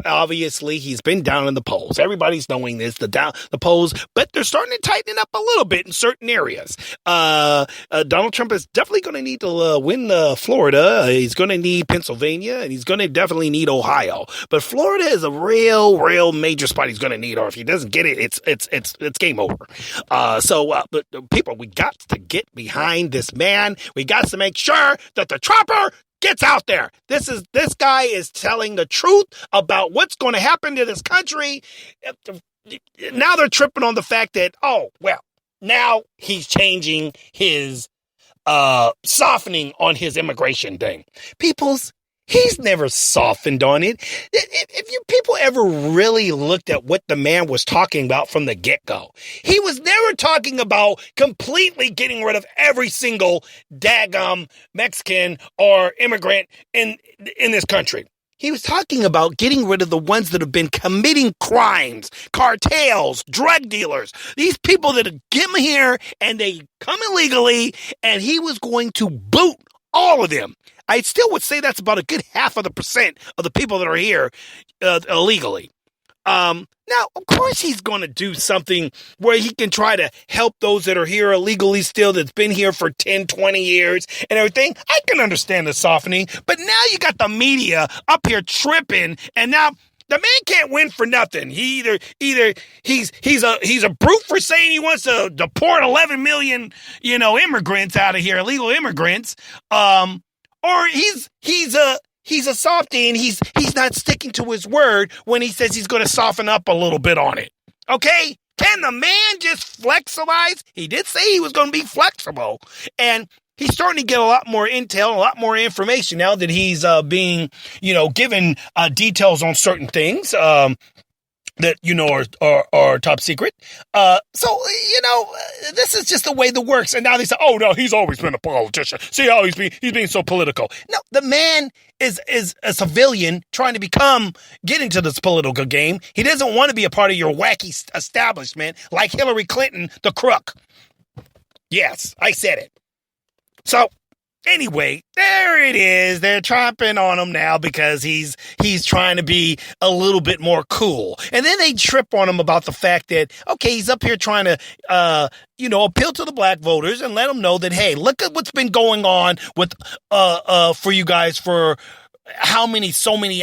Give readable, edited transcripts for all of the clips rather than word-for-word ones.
Obviously, he's been down in the polls. Everybody's knowing this, the polls, but they're starting to tighten up a little bit in certain areas. Donald Trump is definitely going to need to win Florida. He's going to need Pennsylvania, and he's going to definitely need Ohio. But Florida is a real major spot he's going to need, or if he doesn't get it, it's game over. But people, we got to get behind this man. We got to make sure that the Trumper gets out there. This guy is telling the truth about what's going to happen to this country. Now they're tripping on the fact that, now he's changing his softening on his immigration thing. He's never softened on it. If you people ever really looked at what the man was talking about from the get-go, he was never talking about completely getting rid of every single daggum Mexican or immigrant in this country. He was talking about getting rid of the ones that have been committing crimes, cartels, drug dealers, these people that come here and they come illegally, and he was going to boot all of them. I still would say that's about a good half of the percent of the people that are here illegally. Now, of course, he's going to do something where he can try to help those that are here illegally still, that's been here for 10, 20 years and everything. I can understand the softening, but now you got the media up here tripping, and now the man can't win for nothing. He either he's a brute for saying he wants to deport 11 million, immigrants out of here, illegal immigrants, or he's a softy, and he's not sticking to his word when he says he's going to soften up a little bit on it. Okay? Can the man just flexibilize? He did say he was going to be flexible, and he's starting to get a lot more intel, a lot more information now that he's being, given details on certain things that are top secret. This is just the way that works. And now they say, "Oh no, he's always been a politician. See how he's being so political." No, the man is a civilian trying to get into this political game. He doesn't want to be a part of your wacky establishment like Hillary Clinton, the crook. Yes, I said it. So, anyway, there it is. They're chomping on him now because he's trying to be a little bit more cool. And then they trip on him about the fact that, okay, he's up here trying to, appeal to the black voters and let them know that, hey, look at what's been going on with, for you guys for so many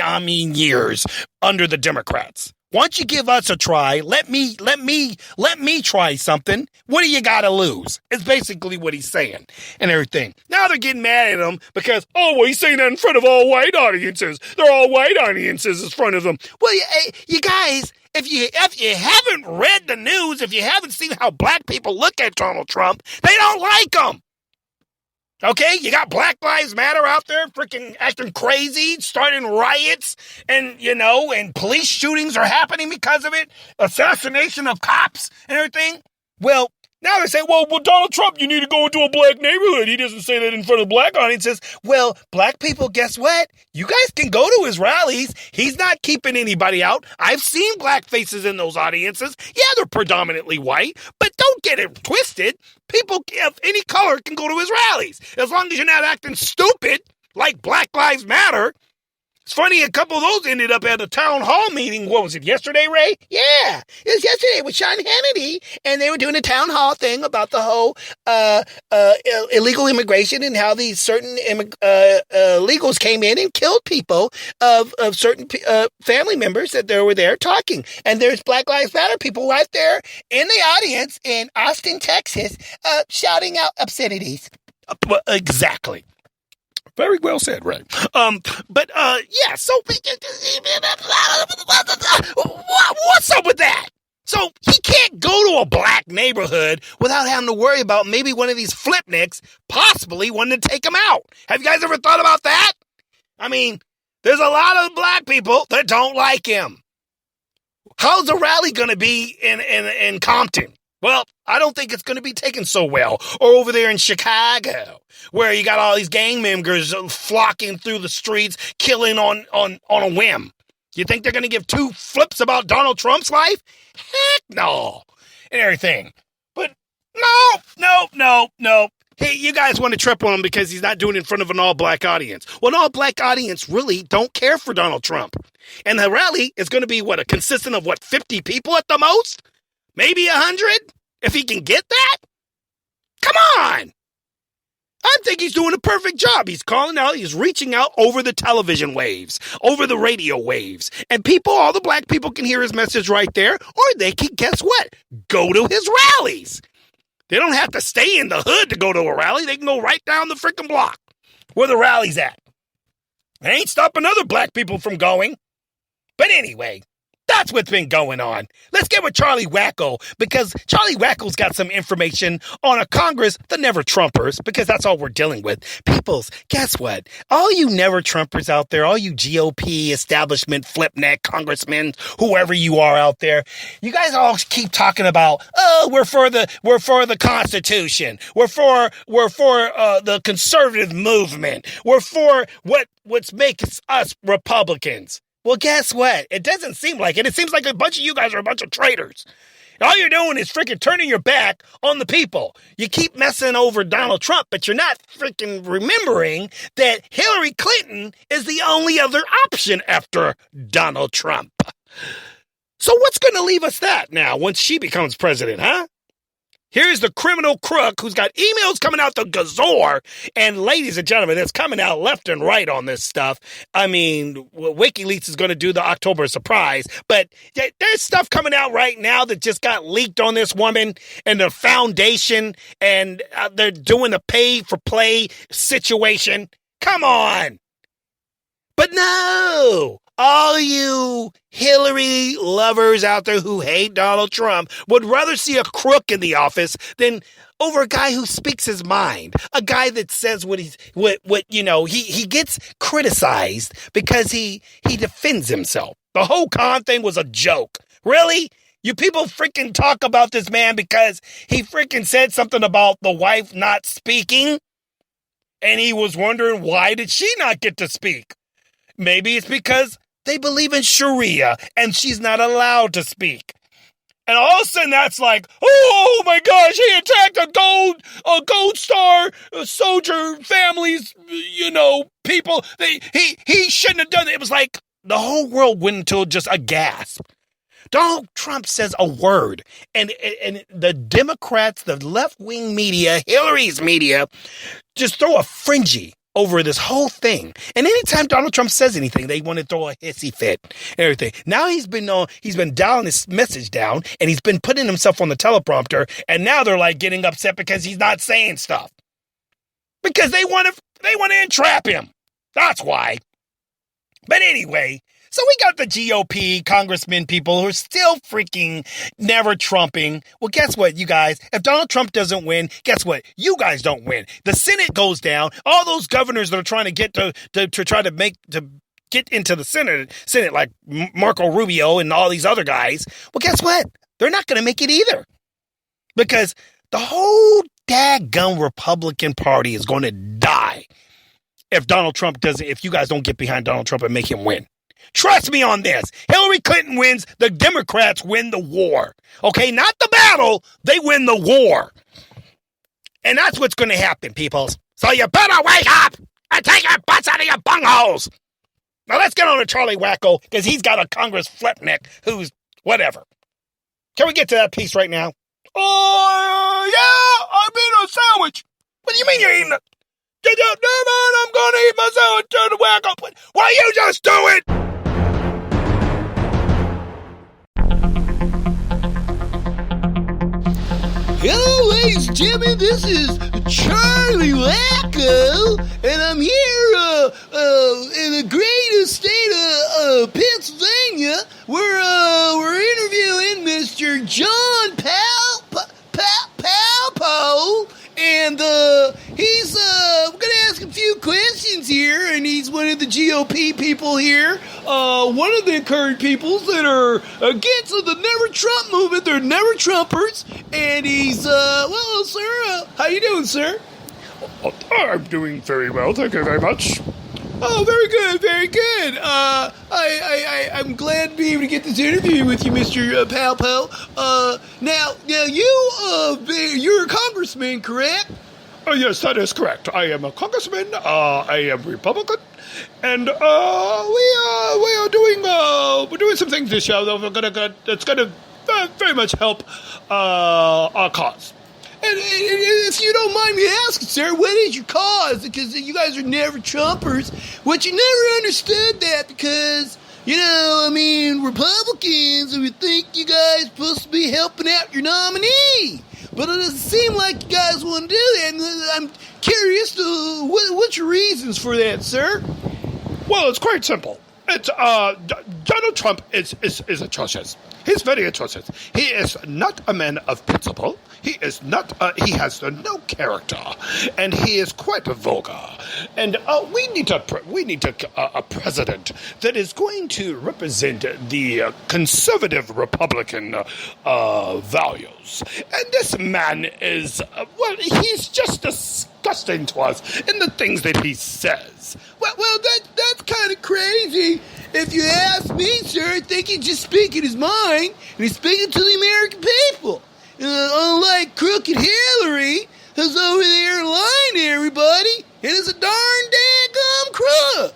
years under the Democrats. Why don't you give us a try? Let me try something. What do you got to lose? It's basically what he's saying and everything. Now they're getting mad at him because, he's saying that in front of all white audiences. They're all white audiences in front of them. Well, you guys, if you haven't read the news, if you haven't seen how black people look at Donald Trump, they don't like him. Okay, you got Black Lives Matter out there freaking acting crazy, starting riots, and police shootings are happening because of it, assassination of cops and everything. Well, now they say, well, Donald Trump, you need to go into a black neighborhood. He doesn't say that in front of black audiences. Well, black people, guess what? You guys can go to his rallies. He's not keeping anybody out. I've seen black faces in those audiences. Yeah, they're predominantly white, but don't get it twisted. People of any color can go to his rallies, as long as you're not acting stupid like Black Lives Matter. It's funny, a couple of those ended up at a town hall meeting. What was it, yesterday, Ray? Yeah, it was yesterday with Sean Hannity, and they were doing a town hall thing about the whole illegal immigration and how these certain illegals came in and killed people of certain family members that they were there talking. And there's Black Lives Matter people right there in the audience in Austin, Texas, shouting out obscenities. Exactly. Very well said, Ray. Yeah, so what's up with that? So he can't go to a black neighborhood without having to worry about maybe one of these flipnicks possibly wanting to take him out. Have you guys ever thought about that? I mean, there's a lot of black people that don't like him. How's the rally going to be in Compton? Well, I don't think it's going to be taken so well. Or over there in Chicago, where you got all these gang members flocking through the streets, killing on a whim. You think they're going to give two flips about Donald Trump's life? Heck no. And everything. But no. Hey, you guys want to trip on him because he's not doing it in front of an all-black audience. Well, an all-black audience really don't care for Donald Trump. And the rally is going to be, a consistent of 50 people at the most? Maybe 100? If he can get that? Come on! I think he's doing a perfect job. He's calling out, he's reaching out over the television waves, over the radio waves. And all the black people can hear his message right there, or they can, guess what? Go to his rallies. They don't have to stay in the hood to go to a rally. They can go right down the freaking block where the rally's at. It ain't stopping other black people from going. But anyway, that's what's been going on. Let's get with Charlie Wacko, because Charlie Wacko's got some information on a Congress, the never-Trumpers, because that's all we're dealing with. Peoples, guess what? All you never-Trumpers out there, all you GOP establishment, flip-neck congressmen, whoever you are out there, you guys all keep talking about, we're for the Constitution. We're for the conservative movement. We're for what makes us Republicans. Well, guess what? It doesn't seem like it. It seems like a bunch of you guys are a bunch of traitors. All you're doing is freaking turning your back on the people. You keep messing over Donald Trump, but you're not freaking remembering that Hillary Clinton is the only other option after Donald Trump. So what's going to leave us that now once she becomes president, huh? Here's the criminal crook who's got emails coming out the gazore. And ladies and gentlemen, it's coming out left and right on this stuff. I mean, WikiLeaks is going to do the October surprise. But there's stuff coming out right now that just got leaked on this woman and the foundation. And they're doing a pay-for-play situation. Come on. But no. All you Hillary lovers out there who hate Donald Trump would rather see a crook in the office than over a guy who speaks his mind. A guy that says he gets criticized because he defends himself. The whole con thing was a joke. Really? You people freaking talk about this man because he freaking said something about the wife not speaking? And he was wondering, why did she not get to speak? Maybe it's because they believe in Sharia and she's not allowed to speak. And all of a sudden that's like, oh my gosh, he attacked a gold star soldier families, people. He shouldn't have done it. It was like the whole world went into just a gasp. Donald Trump says a word, and the Democrats, the left-wing media, Hillary's media, just throw a frenzy over this whole thing. And anytime Donald Trump says anything, they want to throw a hissy fit and everything. Now he's been dialing his message down, and he's been putting himself on the teleprompter, and now they're like getting upset because he's not saying stuff. Because they want to entrap him. That's why. But anyway, so we got the GOP congressmen people who are still freaking never Trumping. Well, guess what, you guys? If Donald Trump doesn't win, guess what? You guys don't win. The Senate goes down. All those governors that are trying to get to try to get into the Senate, like Marco Rubio and all these other guys. Well, guess what? They're not going to make it either. Because the whole daggum Republican Party is going to die if you guys don't get behind Donald Trump and make him win. Trust me on this. Hillary Clinton wins, the Democrats win the war. Okay, not the battle, they win the war. And that's what's going to happen, peoples. So you better wake up and take your butts out of your bungholes. Now let's get on to Charlie Wacko, because he's got a Congress flipneck who's whatever. Can we get to that piece right now? Oh, yeah, I made a sandwich. What do you mean you're eating it? No, man, I'm going to eat my sandwich, Charlie Wacko. Why you just do it? Hello, ladies and gentlemen, this is Charlie Wacko, and I'm here in the great state of Pennsylvania, where we're interviewing Mr. John Palpo, and he's going to ask a few questions here, and he's one of the GOP people here, one of the current peoples that are against the Never Trump movement. They're Never Trumpers, and he's, well, sir, how you doing, sir? I'm doing very well, thank you very much. Oh, very good, very good. I'm glad to be able to get this interview with you, Mr. Palpo. Now you're a congressman, correct? Oh, yes, that is correct. I am a congressman. I am Republican. and we are doing we're doing some things this year that that's gonna very much help our cause. And if you don't mind me asking, sir, what is your cause? Because you guys are never Trumpers. What you never understood that because, Republicans would think you guys supposed to be helping out your nominee. But it doesn't seem like you guys want to do that. And I'm curious to what's your reasons for that, sir? Well, it's quite simple. It's Donald Trump is atrocious. He's very atrocious. He is not a man of principle. He is not. He has no character, and he is quite vulgar. And we need a president that is going to represent the conservative Republican values. And this man is he's just disgusting to us in the things that he says. Well, that's kind of crazy. If you ask me, sir, I think he's just speaking his mind, and he's speaking to the American people. Unlike crooked Hillary, who's over there lying to everybody, and is a darn daggum crook.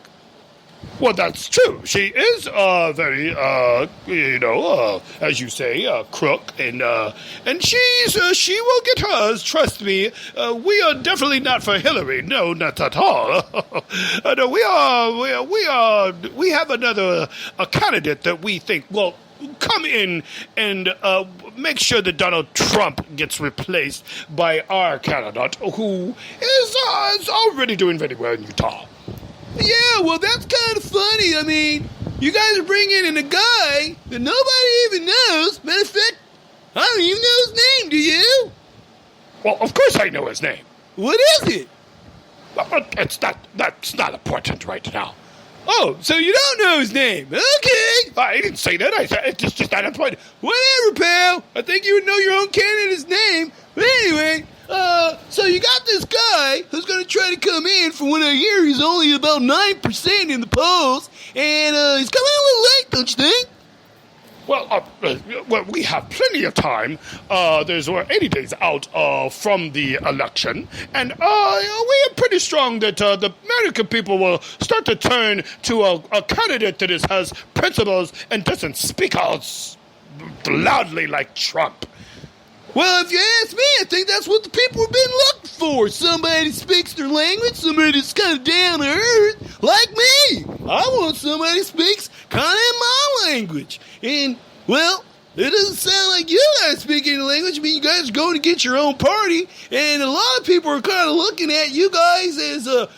Well, that's true. She is very, as you say, crook, and she will get hers. Trust me. We are definitely not for Hillary. No, not at all. No, we have another candidate that we think will come in and make sure that Donald Trump gets replaced by our candidate, who is already doing very well in Utah. Yeah, well, that's kind of funny. I mean, you guys are bringing in a guy that nobody even knows. Matter of fact, I don't even know his name, do you? Well, of course I know his name. What is it? Well, that's not important right now. Oh, so you don't know his name. Okay. I didn't say that. I said it's just not important. Whatever, pal. I think you would know your own candidate's name. But anyway, so you got this guy who's going to try to come in. From what I hear, he's only about 9% in the polls. And he's coming a little late, don't you think? Well, we have plenty of time. We're 80 days out from the election, and we are pretty strong that the American people will start to turn to a candidate that has principles and doesn't speak out loudly like Trump. Well, if you ask me, I think that's what the people have been looking for. Somebody that speaks their language, somebody that's kind of down to earth, like me. I want somebody that speaks kind of in my language. And, well, it doesn't sound like you guys speak any language. I mean, you guys are going to get your own party, and a lot of people are kind of looking at you guys as the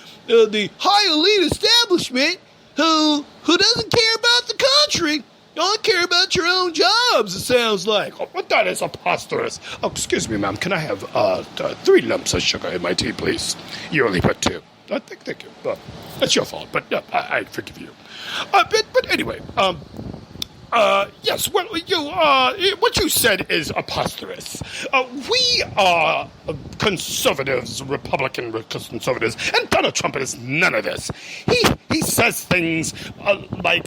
high elite establishment who doesn't care about the country. You only care about your own jobs, it sounds like. Oh, but that is preposterous. Oh, excuse me, ma'am. Can I have 3 lumps of sugar in my tea, please? You only put 2. Thank you. That's your fault, but I forgive you. But anyway, yes, well, what you said is preposterous. We are conservatives, Republican conservatives, and Donald Trump is none of this. He says things like,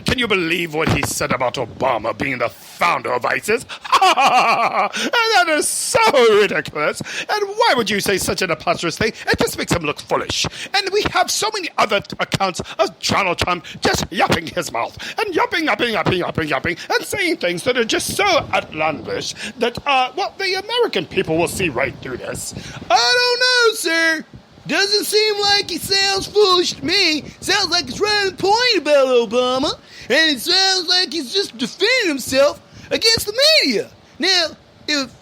can you believe what he said about Obama being the founder of ISIS? And that is so ridiculous. And why would you say such an preposterous thing? It just makes him look foolish. And we have so many other accounts of Donald Trump just yapping his mouth and yapping, and saying things that are just so outlandish that, the American people will see right through this. I don't know, sir. Doesn't seem like he sounds foolish to me. Sounds like he's right on point about Obama. And it sounds like he's just defending himself against the media. Now, if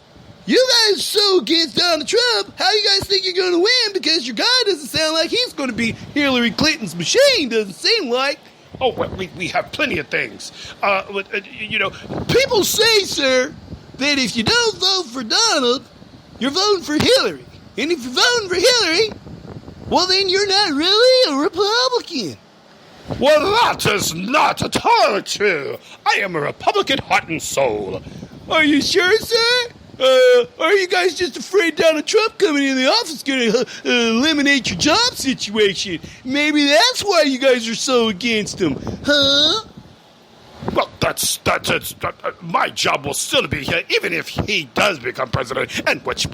you guys are so against Donald Trump, how you guys think you're going to win? Because your guy doesn't sound like he's going to be Hillary Clinton's machine, doesn't seem like. Oh, well, we have plenty of things. People say, sir, that if you don't vote for Donald, you're voting for Hillary. And if you're voting for Hillary, well, then you're not really a Republican. Well, that is not at all true. I am a Republican heart and soul. Are you sure, sir? Are you guys just afraid Donald Trump coming in the office is going to eliminate your job situation? Maybe that's why you guys are so against him, huh? Well, that's my job will still be here, even if he does become president, and which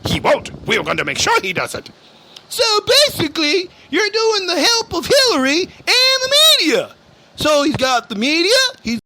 he won't. We are going to make sure he doesn't. So basically, you're doing the help of Hillary and the media. So he's got the media, he's